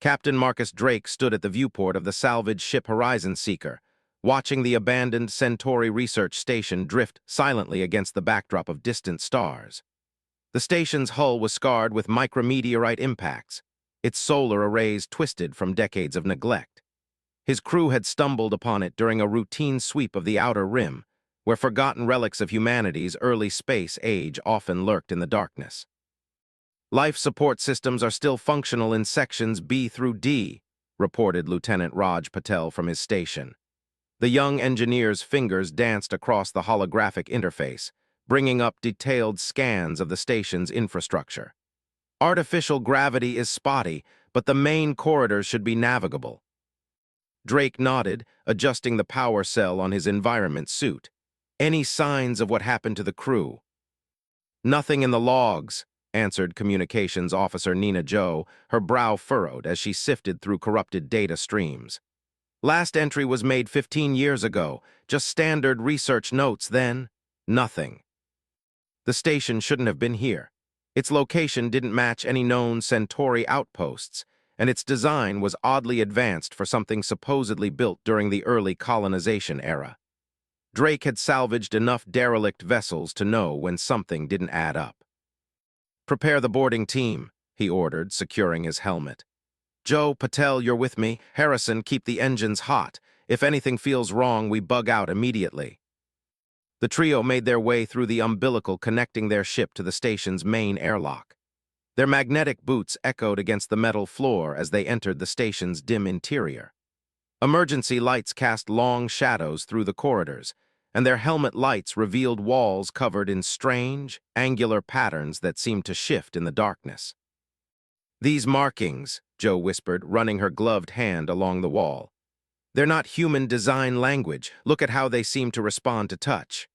Captain Marcus Drake stood at the viewport of the salvaged ship Horizon Seeker, watching the abandoned Centauri research station drift silently against the backdrop of distant stars. The station's hull was scarred with micrometeorite impacts, its solar arrays twisted from decades of neglect. His crew had stumbled upon it during a routine sweep of the outer rim, where forgotten relics of humanity's early space age often lurked in the darkness. Life support systems are still functional in sections B through D, reported Lieutenant Raj Patel from his station. The young engineer's fingers danced across the holographic interface, bringing up detailed scans of the station's infrastructure. Artificial gravity is spotty, but the main corridors should be navigable. Drake nodded, adjusting the power cell on his environment suit. Any signs of what happened to the crew? Nothing in the logs, answered Communications Officer Nina Joe, her brow furrowed as she sifted through corrupted data streams. Last entry was made 15 years ago, just standard research notes then. Nothing. The station shouldn't have been here. Its location didn't match any known Centauri outposts, and its design was oddly advanced for something supposedly built during the early colonization era. Drake had salvaged enough derelict vessels to know when something didn't add up. "Prepare the boarding team," he ordered, securing his helmet. "Joe, Patel, you're with me. Harrison, keep the engines hot. If anything feels wrong, we bug out immediately." The trio made their way through the umbilical connecting their ship to the station's main airlock. Their magnetic boots echoed against the metal floor as they entered the station's dim interior. Emergency lights cast long shadows through the corridors, and their helmet lights revealed walls covered in strange, angular patterns that seemed to shift in the darkness. "These markings," Joe whispered, running her gloved hand along the wall. "They're not human design language. Look at how they seem to respond to touch."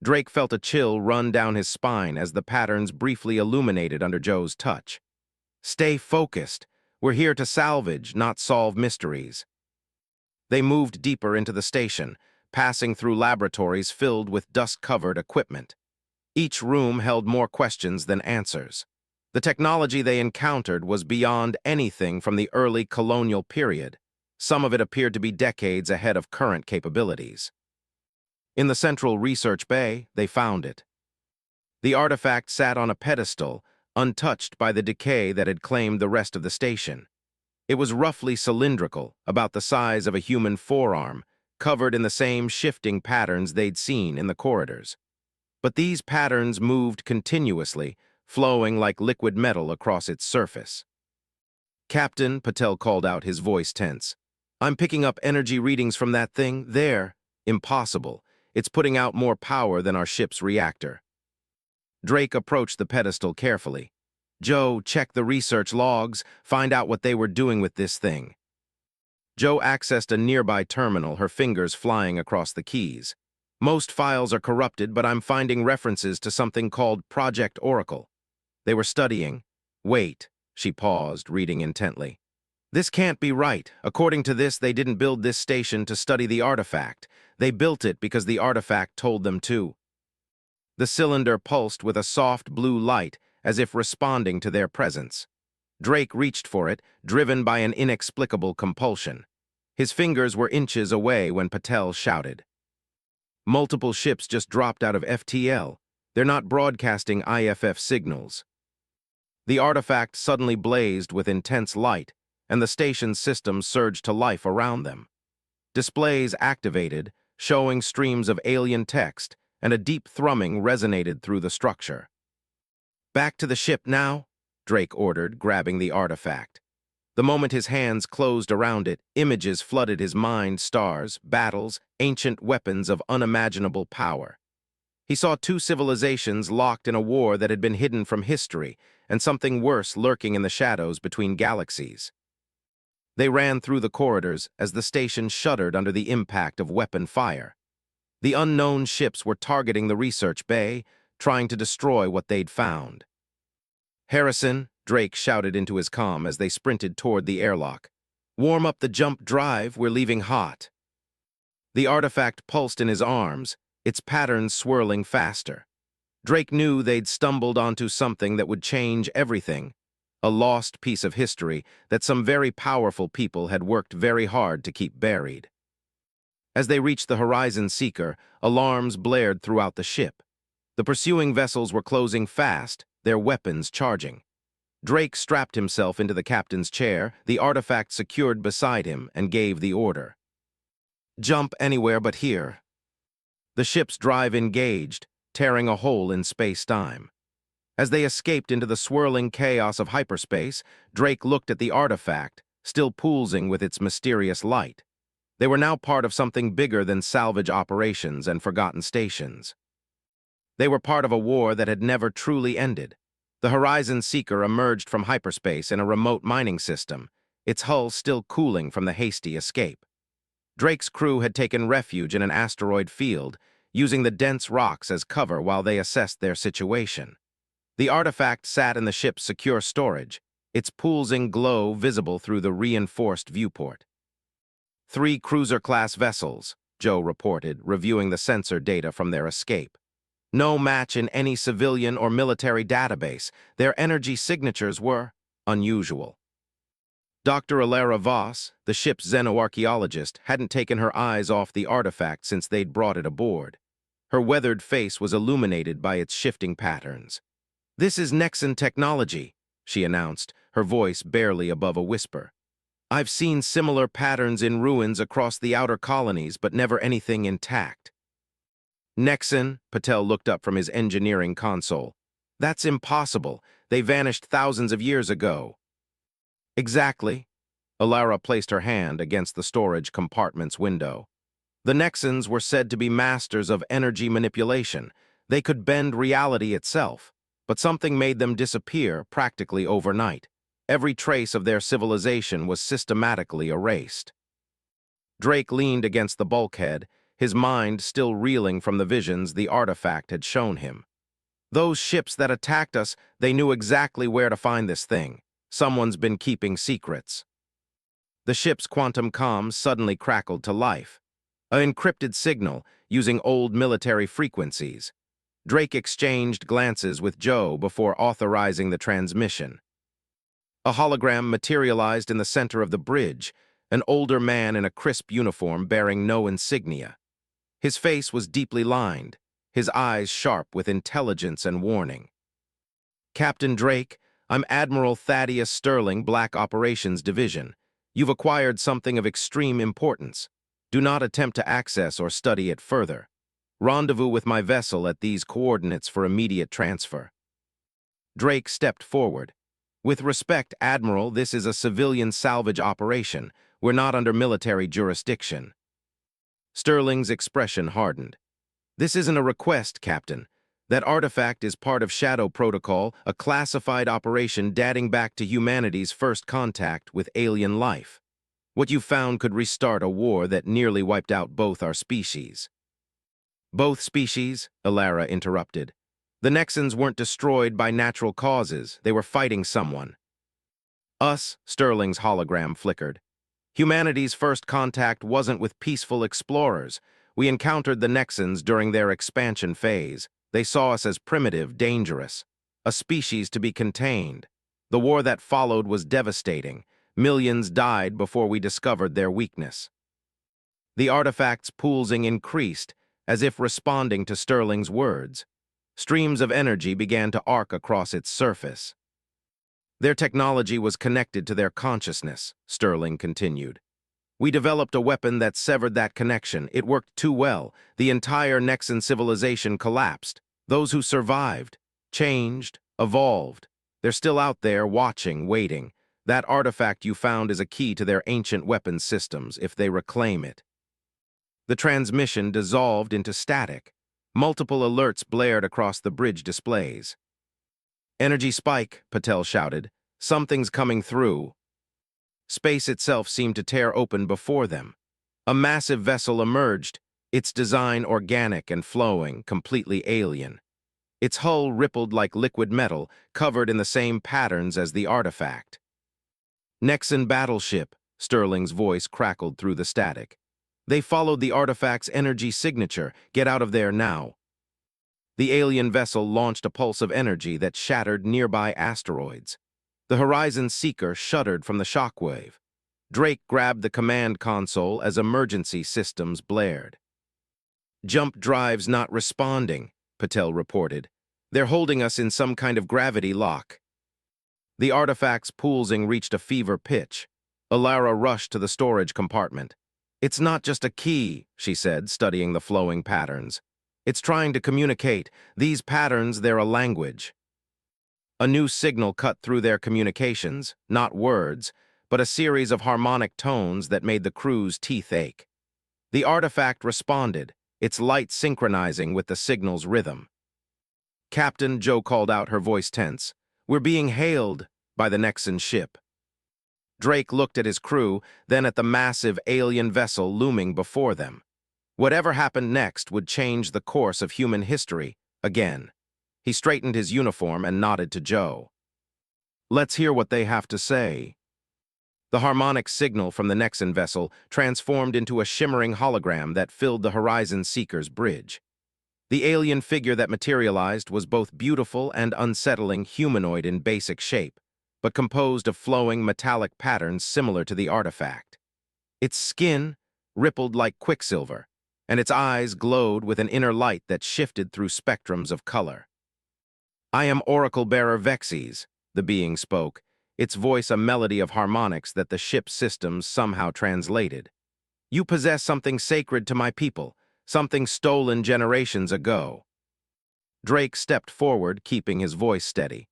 Drake felt a chill run down his spine as the patterns briefly illuminated under Joe's touch. "Stay focused. We're here to salvage, not solve mysteries." They moved deeper into the station, passing through laboratories filled with dust-covered equipment. Each room held more questions than answers. The technology they encountered was beyond anything from the early colonial period. Some of it appeared to be decades ahead of current capabilities. In the central research bay, they found it. The artifact sat on a pedestal, untouched by the decay that had claimed the rest of the station. It was roughly cylindrical, about the size of a human forearm, covered in the same shifting patterns they'd seen in the corridors. But these patterns moved continuously, flowing like liquid metal across its surface. "Captain," Patel called out, his voice tense. "I'm picking up energy readings from that thing there. Impossible. It's putting out more power than our ship's reactor." Drake approached the pedestal carefully. "Joe, check the research logs, find out what they were doing with this thing." Joe accessed a nearby terminal, her fingers flying across the keys. "Most files are corrupted, but I'm finding references to something called Project Oracle. They were studying." "Wait," she paused, reading intently. "This can't be right. According to this, they didn't build this station to study the artifact. They built it because the artifact told them to." The cylinder pulsed with a soft blue light, as if responding to their presence. Drake reached for it, driven by an inexplicable compulsion. His fingers were inches away when Patel shouted. "Multiple ships just dropped out of FTL. They're not broadcasting IFF signals." The artifact suddenly blazed with intense light, and the station's systems surged to life around them. Displays activated, showing streams of alien text, and a deep thrumming resonated through the structure. "Back to the ship now," Drake ordered, grabbing the artifact. The moment his hands closed around it, images flooded his mind: stars, battles, ancient weapons of unimaginable power. He saw two civilizations locked in a war that had been hidden from history, and something worse lurking in the shadows between galaxies. They ran through the corridors as the station shuddered under the impact of weapon fire. The unknown ships were targeting the research bay, trying to destroy what they'd found. "Harrison," Drake shouted into his comm as they sprinted toward the airlock. "Warm up the jump drive, we're leaving hot." The artifact pulsed in his arms, its patterns swirling faster. Drake knew they'd stumbled onto something that would change everything. a lost piece of history that some very powerful people had worked very hard to keep buried. As they reached the Horizon Seeker, alarms blared throughout the ship. The pursuing vessels were closing fast, their weapons charging. Drake strapped himself into the captain's chair, the artifact secured beside him, and gave the order. Jump anywhere but here. The ship's drive engaged, tearing a hole in space-time. As they escaped into the swirling chaos of hyperspace, Drake looked at the artifact, still pulsing with its mysterious light. They were now part of something bigger than salvage operations and forgotten stations. They were part of a war that had never truly ended. The Horizon Seeker emerged from hyperspace in a remote mining system, its hull still cooling from the hasty escape. Drake's crew had taken refuge in an asteroid field, using the dense rocks as cover while they assessed their situation. The artifact sat in the ship's secure storage, its pulsing glow visible through the reinforced viewport. 3 cruiser-class vessels, Joe reported, reviewing the sensor data from their escape. No match in any civilian or military database. Their energy signatures were unusual. Dr. Alara Voss, the ship's xenoarchaeologist, hadn't taken her eyes off the artifact since they'd brought it aboard. Her weathered face was illuminated by its shifting patterns. "This is Nexan technology," she announced, her voice barely above a whisper. "I've seen similar patterns in ruins across the outer colonies, but never anything intact." "Nexan," Patel looked up from his engineering console. "That's impossible. They vanished thousands of years ago." "Exactly." Alara placed her hand against the storage compartment's window. "The Nexans were said to be masters of energy manipulation. They could bend reality itself, but something made them disappear practically overnight. Every trace of their civilization was systematically erased." Drake leaned against the bulkhead, his mind still reeling from the visions the artifact had shown him. "Those ships that attacked us, they knew exactly where to find this thing. Someone's been keeping secrets." The ship's quantum comms suddenly crackled to life. An encrypted signal, using old military frequencies. Drake exchanged glances with Joe before authorizing the transmission. A hologram materialized in the center of the bridge, an older man in a crisp uniform bearing no insignia. His face was deeply lined, his eyes sharp with intelligence and warning. "Captain Drake, I'm Admiral Thaddeus Sterling, Black Operations Division. You've acquired something of extreme importance. Do not attempt to access or study it further. Rendezvous with my vessel at these coordinates for immediate transfer." Drake stepped forward. "With respect, Admiral, this is a civilian salvage operation. We're not under military jurisdiction." Sterling's expression hardened. "This isn't a request, Captain. That artifact is part of Shadow Protocol, a classified operation dating back to humanity's first contact with alien life. What you found could restart a war that nearly wiped out both our species." "Both species?" Alara interrupted. "The Nexans weren't destroyed by natural causes. They were fighting someone." "Us," Sterling's hologram flickered. "Humanity's first contact wasn't with peaceful explorers. We encountered the Nexans during their expansion phase. They saw us as primitive, dangerous, a species to be contained. The war that followed was devastating. Millions died before we discovered their weakness." The artifact's pulsing increased, as if responding to Sterling's words. Streams of energy began to arc across its surface. "Their technology was connected to their consciousness," Sterling continued. "We developed a weapon that severed that connection. It worked too well. The entire Nexan civilization collapsed. Those who survived, changed, evolved. They're still out there, watching, waiting. That artifact you found is a key to their ancient weapons systems, if they reclaim it." The transmission dissolved into static. Multiple alerts blared across the bridge displays. "Energy spike," Patel shouted. "Something's coming through." Space itself seemed to tear open before them. A massive vessel emerged, its design organic and flowing, completely alien. Its hull rippled like liquid metal, covered in the same patterns as the artifact. "Nexan battleship," Sterling's voice crackled through the static. "They followed the artifact's energy signature. Get out of there now." The alien vessel launched a pulse of energy that shattered nearby asteroids. The Horizon Seeker shuddered from the shockwave. Drake grabbed the command console as emergency systems blared. "Jump drive's not responding," Patel reported. "They're holding us in some kind of gravity lock." The artifact's pulsing reached a fever pitch. Alara rushed to the storage compartment. "It's not just a key," she said, studying the flowing patterns. "It's trying to communicate. These patterns, they're a language." A new signal cut through their communications, not words, but a series of harmonic tones that made the crew's teeth ache. The artifact responded, its light synchronizing with the signal's rhythm. "Captain," Joe called out, her voice tense, "we're being hailed by the Nexan ship." Drake looked at his crew, then at the massive alien vessel looming before them. Whatever happened next would change the course of human history again. He straightened his uniform and nodded to Joe. "Let's hear what they have to say." The harmonic signal from the Nexan vessel transformed into a shimmering hologram that filled the Horizon Seeker's bridge. The alien figure that materialized was both beautiful and unsettling, humanoid in basic shape, but composed of flowing metallic patterns similar to the artifact. Its skin rippled like quicksilver, and its eyes glowed with an inner light that shifted through spectrums of color. "I am Oracle-bearer Vexes," the being spoke, its voice a melody of harmonics that the ship's systems somehow translated. "You possess something sacred to my people, something stolen generations ago." Drake stepped forward, keeping his voice steady.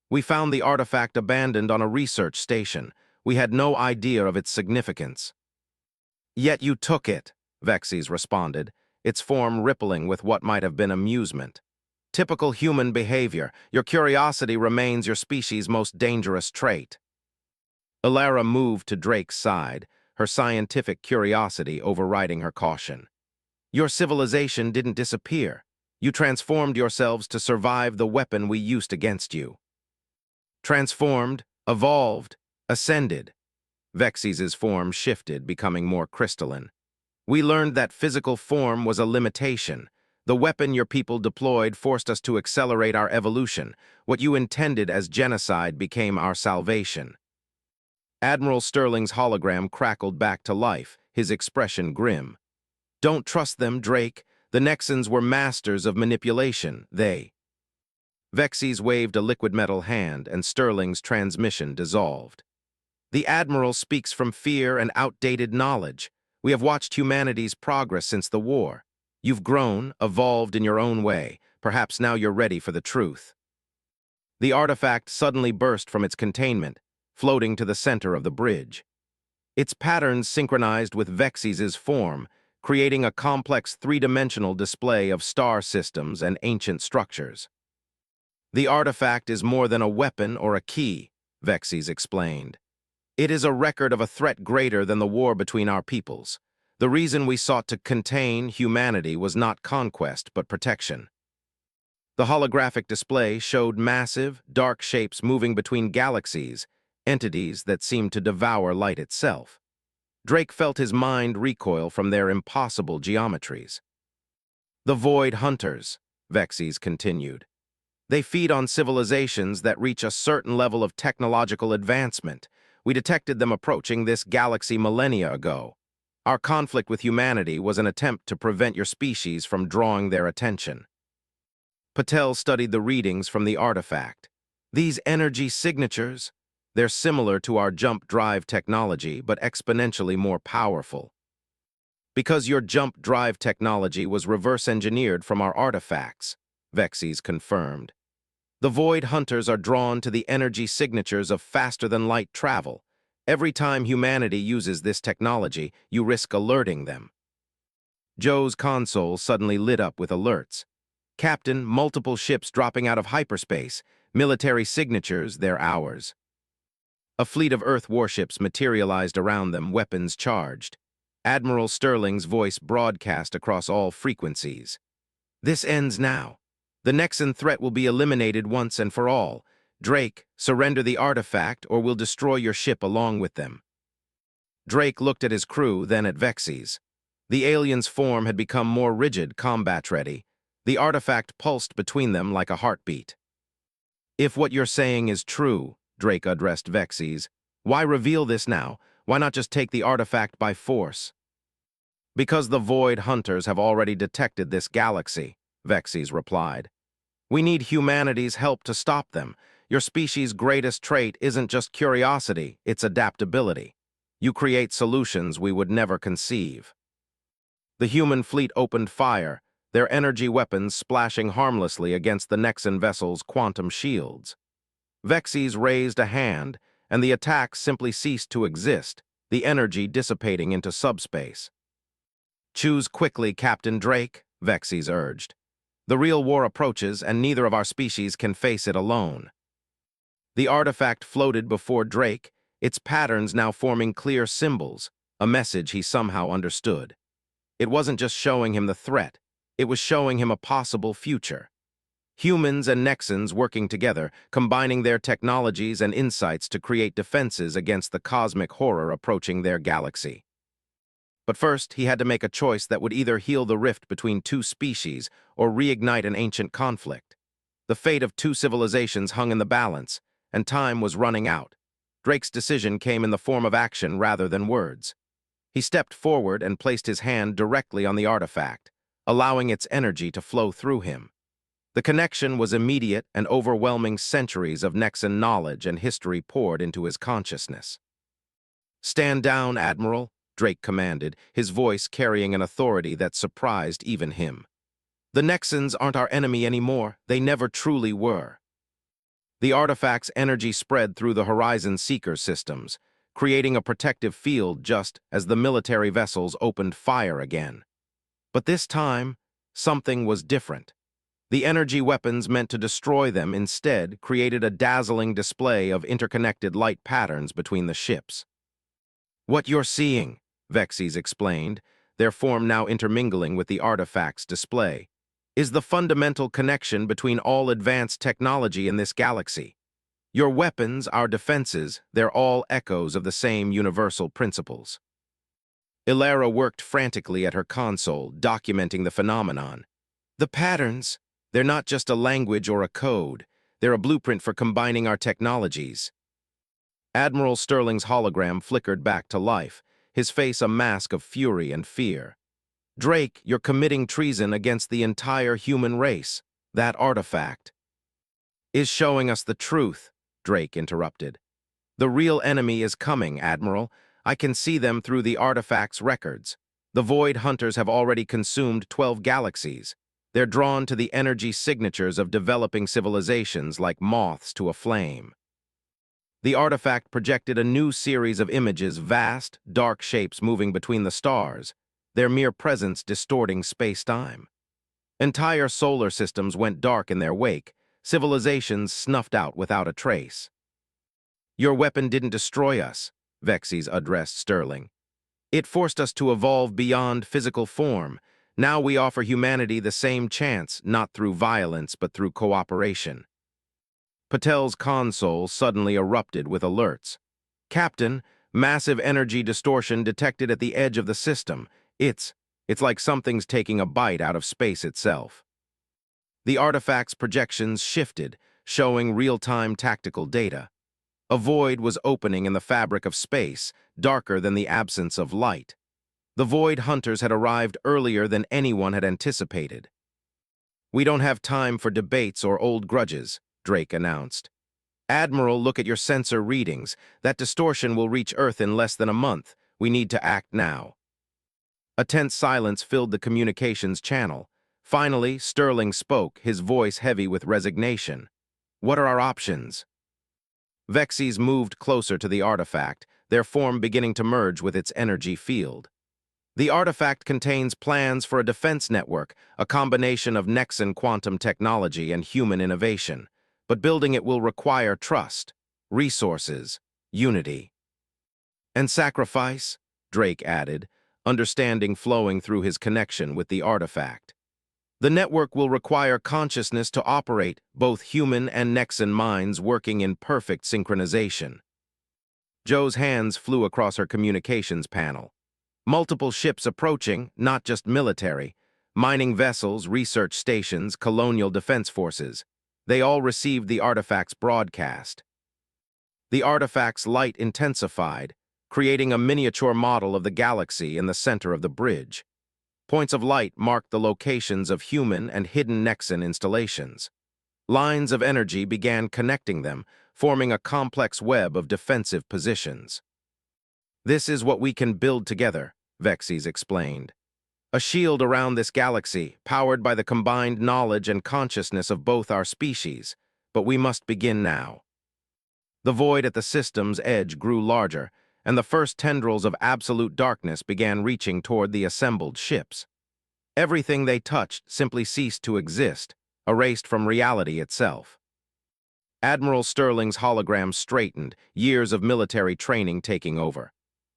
"We found the artifact abandoned on a research station. We had no idea of its significance." "Yet you took it," Vexes responded, its form rippling with what might have been amusement. "Typical human behavior. Your curiosity remains your species' most dangerous trait." Alara moved to Drake's side, her scientific curiosity overriding her caution. "Your civilization didn't disappear. You transformed yourselves to survive the weapon we used against you." "Transformed, evolved, ascended." Vexes' form shifted, becoming more crystalline. "We learned that physical form was a limitation. The weapon your people deployed forced us to accelerate our evolution. What you intended as genocide became our salvation." Admiral Sterling's hologram crackled back to life, his expression grim. "Don't trust them, Drake. The Nexans were masters of manipulation. Vexes waved a liquid metal hand, and Sterling's transmission dissolved. "The Admiral speaks from fear and outdated knowledge. We have watched humanity's progress since the war. You've grown, evolved in your own way. Perhaps now you're ready for the truth." The artifact suddenly burst from its containment, floating to the center of the bridge. Its patterns synchronized with Vexes' form, creating a complex three-dimensional display of star systems and ancient structures. "The artifact is more than a weapon or a key," Vexes explained. "It is a record of a threat greater than the war between our peoples. The reason we sought to contain humanity was not conquest, but protection." The holographic display showed massive, dark shapes moving between galaxies, entities that seemed to devour light itself. Drake felt his mind recoil from their impossible geometries. "The Void Hunters," Vexes continued. "They feed on civilizations that reach a certain level of technological advancement. We detected them approaching this galaxy millennia ago. Our conflict with humanity was an attempt to prevent your species from drawing their attention." Patel studied the readings from the artifact. "These energy signatures, they're similar to our jump drive technology, but exponentially more powerful." "Because your jump drive technology was reverse-engineered from our artifacts," Vexes confirmed. "The Void Hunters are drawn to the energy signatures of faster-than-light travel. Every time humanity uses this technology, you risk alerting them." Joe's console suddenly lit up with alerts. "Captain, multiple ships dropping out of hyperspace. Military signatures, they're ours." A fleet of Earth warships materialized around them, weapons charged. Admiral Sterling's voice broadcast across all frequencies. "This ends now. The Nexan threat will be eliminated once and for all. Drake, surrender the artifact or we'll destroy your ship along with them." Drake looked at his crew, then at Vexes. The alien's form had become more rigid, combat-ready. The artifact pulsed between them like a heartbeat. "If what you're saying is true," Drake addressed Vexes. "Why reveal this now? Why not just take the artifact by force?" "Because the Void Hunters have already detected this galaxy," Vexes replied. "We need humanity's help to stop them. Your species' greatest trait isn't just curiosity, it's adaptability. You create solutions we would never conceive." The human fleet opened fire, their energy weapons splashing harmlessly against the Nexan vessel's quantum shields. Vexes raised a hand, and the attacks simply ceased to exist, the energy dissipating into subspace. "Choose quickly, Captain Drake," Vexes urged. "The real war approaches, and neither of our species can face it alone." The artifact floated before Drake, its patterns now forming clear symbols, a message he somehow understood. It wasn't just showing him the threat, it was showing him a possible future. Humans and Nexans working together, combining their technologies and insights to create defenses against the cosmic horror approaching their galaxy. But first, he had to make a choice that would either heal the rift between two species or reignite an ancient conflict. The fate of two civilizations hung in the balance, and time was running out. Drake's decision came in the form of action rather than words. He stepped forward and placed his hand directly on the artifact, allowing its energy to flow through him. The connection was immediate and overwhelming, centuries of Nexan knowledge and history poured into his consciousness. "Stand down, Admiral," Drake commanded, his voice carrying an authority that surprised even him. "The Nexans aren't our enemy anymore, they never truly were." The artifact's energy spread through the Horizon Seeker systems, creating a protective field just as the military vessels opened fire again. But this time, something was different. The energy weapons meant to destroy them instead created a dazzling display of interconnected light patterns between the ships. "What you're seeing," Vexes explained, their form now intermingling with the artifact's display, "is the fundamental connection between all advanced technology in this galaxy. Your weapons, our defenses, they're all echoes of the same universal principles." Ilara worked frantically at her console, documenting the phenomenon. "The patterns, they're not just a language or a code, they're a blueprint for combining our technologies." Admiral Sterling's hologram flickered back to life, his face a mask of fury and fear. "Drake, you're committing treason against the entire human race. That artifact is showing us the truth," Drake interrupted. "The real enemy is coming, Admiral. I can see them through the artifact's records. The Void Hunters have already consumed 12 galaxies. They're drawn to the energy signatures of developing civilizations like moths to a flame." The artifact projected a new series of images, vast, dark shapes moving between the stars, their mere presence distorting space-time. Entire solar systems went dark in their wake, civilizations snuffed out without a trace. "Your weapon didn't destroy us," Vexes addressed Sterling. "It forced us to evolve beyond physical form. Now we offer humanity the same chance, not through violence but through cooperation." Patel's console suddenly erupted with alerts. "Captain, massive energy distortion detected at the edge of the system. It's like something's taking a bite out of space itself." The artifact's projections shifted, showing real-time tactical data. A void was opening in the fabric of space, darker than the absence of light. The Void Hunters had arrived earlier than anyone had anticipated. "We don't have time for debates or old grudges," Drake announced. "Admiral, look at your sensor readings. That distortion will reach Earth in less than a month. We need to act now." A tense silence filled the communications channel. Finally, Sterling spoke, his voice heavy with resignation. "What are our options?" Vexes moved closer to the artifact, their form beginning to merge with its energy field. "The artifact contains plans for a defense network, a combination of Nexan quantum technology and human innovation. But building it will require trust, resources, unity." "And sacrifice," Drake added, understanding flowing through his connection with the artifact. "The network will require consciousness to operate, both human and Nexan minds working in perfect synchronization." Joe's hands flew across her communications panel. Multiple ships approaching, not just military, mining vessels, research stations, colonial defense forces. They all received the artifact's broadcast. The artifact's light intensified, creating a miniature model of the galaxy in the center of the bridge. Points of light marked the locations of human and hidden Nexan installations. Lines of energy began connecting them, forming a complex web of defensive positions. "This is what we can build together," Vexes explained. "A shield around this galaxy, powered by the combined knowledge and consciousness of both our species. But we must begin now." The void at the system's edge grew larger, and the first tendrils of absolute darkness began reaching toward the assembled ships. Everything they touched simply ceased to exist, erased from reality itself. Admiral Sterling's hologram straightened, years of military training taking over.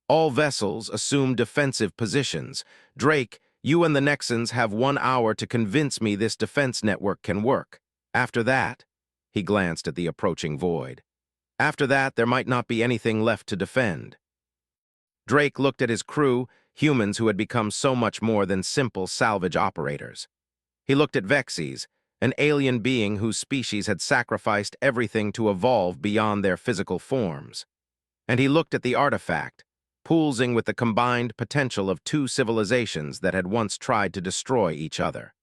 All vessels assumed defensive positions. "Drake, you and the Nexans have 1 hour to convince me this defense network can work. After that," he glanced at the approaching void, "after that, there might not be anything left to defend." Drake looked at his crew, humans who had become so much more than simple salvage operators. He looked at Vexes, an alien being whose species had sacrificed everything to evolve beyond their physical forms. And he looked at the artifact, pulsing with the combined potential of two civilizations that had once tried to destroy each other.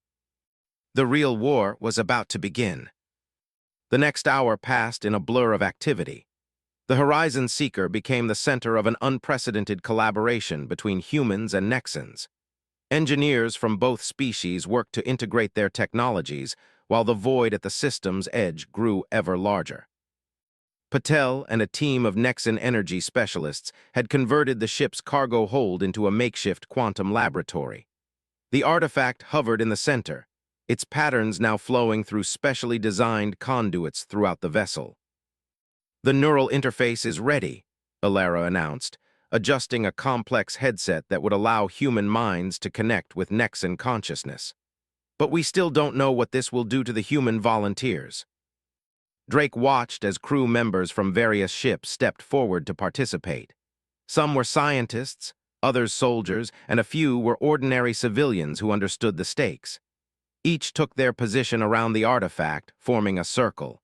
The real war was about to begin. The next hour passed in a blur of activity. The Horizon Seeker became the center of an unprecedented collaboration between humans and Nexans. Engineers from both species worked to integrate their technologies, while the void at the system's edge grew ever larger. Patel and a team of Nexan energy specialists had converted the ship's cargo hold into a makeshift quantum laboratory. The artifact hovered in the center, its patterns now flowing through specially designed conduits throughout the vessel. "The neural interface is ready," Alara announced, adjusting a complex headset that would allow human minds to connect with Nexan consciousness. "But we still don't know what this will do to the human volunteers." Drake watched as crew members from various ships stepped forward to participate. Some were scientists, others soldiers, and a few were ordinary civilians who understood the stakes. Each took their position around the artifact, forming a circle.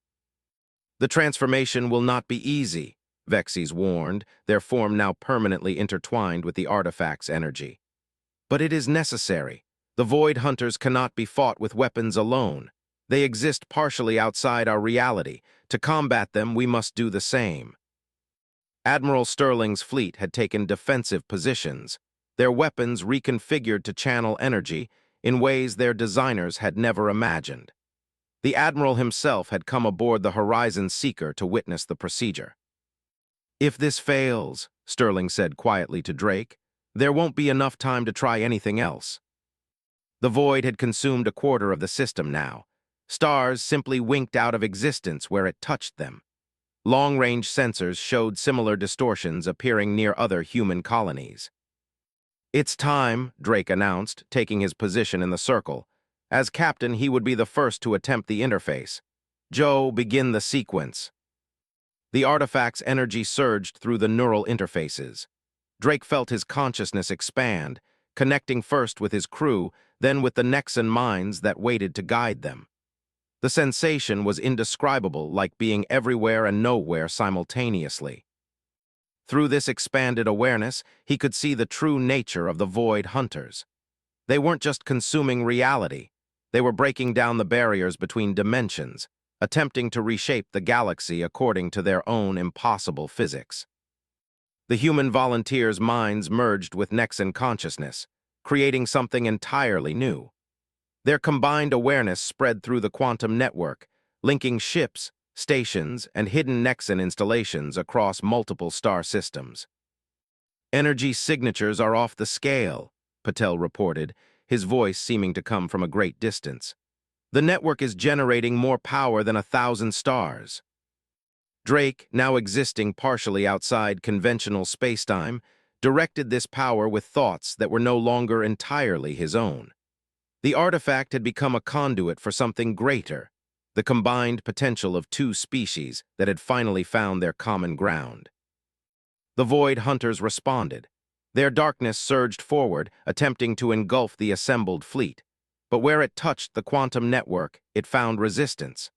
"The transformation will not be easy," Vexes warned, their form now permanently intertwined with the artifact's energy. "But it is necessary. The Void Hunters cannot be fought with weapons alone. They exist partially outside our reality. To combat them, we must do the same." Admiral Sterling's fleet had taken defensive positions, their weapons reconfigured to channel energy in ways their designers had never imagined. The Admiral himself had come aboard the Horizon Seeker to witness the procedure. "If this fails," Sterling said quietly to Drake, "there won't be enough time to try anything else." The void had consumed a quarter of the system now. Stars simply winked out of existence where it touched them. Long-range sensors showed similar distortions appearing near other human colonies. "It's time," Drake announced, taking his position in the circle. As captain, he would be the first to attempt the interface. "Joe, begin the sequence." The artifact's energy surged through the neural interfaces. Drake felt his consciousness expand, connecting first with his crew, then with the Nexan minds that waited to guide them. The sensation was indescribable, like being everywhere and nowhere simultaneously. Through this expanded awareness, he could see the true nature of the Void Hunters. They weren't just consuming reality. They were breaking down the barriers between dimensions, attempting to reshape the galaxy according to their own impossible physics. The human volunteers' minds merged with Nexan consciousness, creating something entirely new. Their combined awareness spread through the quantum network, linking ships, stations, and hidden Nexan installations across multiple star systems. "Energy signatures are off the scale," Patel reported, his voice seeming to come from a great distance. "The network is generating more power than 1,000 stars." Drake, now existing partially outside conventional spacetime, directed this power with thoughts that were no longer entirely his own. The artifact had become a conduit for something greater, the combined potential of two species that had finally found their common ground. The Void Hunters responded. Their darkness surged forward, attempting to engulf the assembled fleet. But where it touched the quantum network, it found resistance.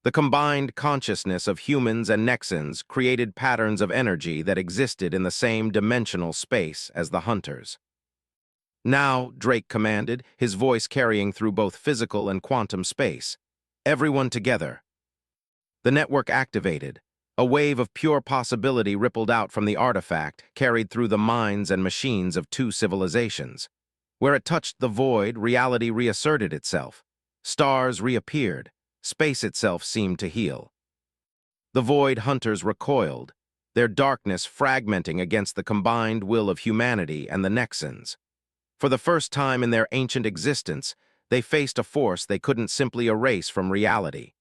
The combined consciousness of humans and Nexans created patterns of energy that existed in the same dimensional space as the hunters. "Now," Drake commanded, his voice carrying through both physical and quantum space. "Everyone together." The network activated. A wave of pure possibility rippled out from the artifact, carried through the minds and machines of two civilizations. Where it touched the void, reality reasserted itself. Stars reappeared. Space itself seemed to heal. The void hunters recoiled, their darkness fragmenting against the combined will of humanity and the Nexans. For the first time in their ancient existence, they faced a force they couldn't simply erase from reality.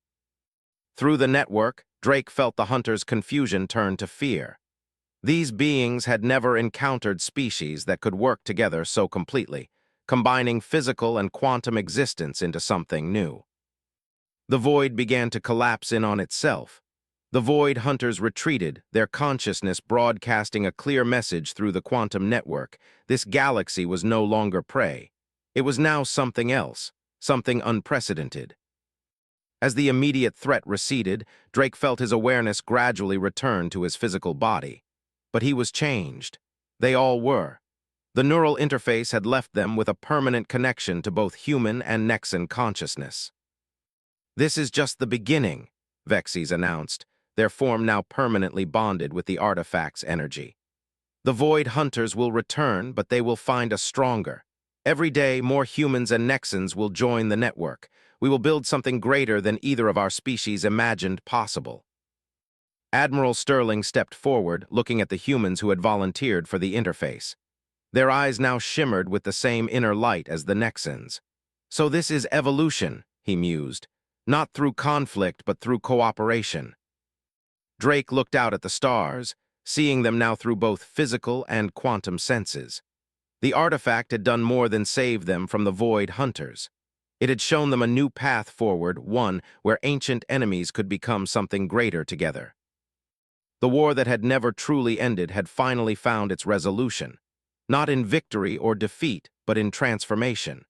Through the network, Drake felt the hunters' confusion turn to fear. These beings had never encountered species that could work together so completely, combining physical and quantum existence into something new. The void began to collapse in on itself. The void hunters retreated, their consciousness broadcasting a clear message through the quantum network. This galaxy was no longer prey. It was now something else, something unprecedented. As the immediate threat receded, Drake felt his awareness gradually return to his physical body. But he was changed. They all were. The neural interface had left them with a permanent connection to both human and Nexan consciousness. "This is just the beginning," Vexes announced, their form now permanently bonded with the artifact's energy. "The Void Hunters will return, but they will find us stronger. Every day, more humans and Nexans will join the network. We will build something greater than either of our species imagined possible." Admiral Sterling stepped forward, looking at the humans who had volunteered for the interface. Their eyes now shimmered with the same inner light as the Nexans. "So this is evolution," he mused. "Not through conflict, but through cooperation." Drake looked out at the stars, seeing them now through both physical and quantum senses. The artifact had done more than save them from the Void Hunters. It had shown them a new path forward, one where ancient enemies could become something greater together. The war that had never truly ended had finally found its resolution, not in victory or defeat, but in transformation.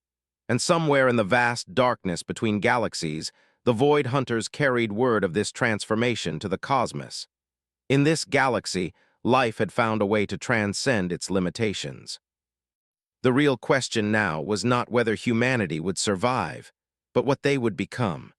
And somewhere in the vast darkness between galaxies, the Void Hunters carried word of this transformation to the cosmos. In this galaxy, life had found a way to transcend its limitations. The real question now was not whether humanity would survive, but what they would become.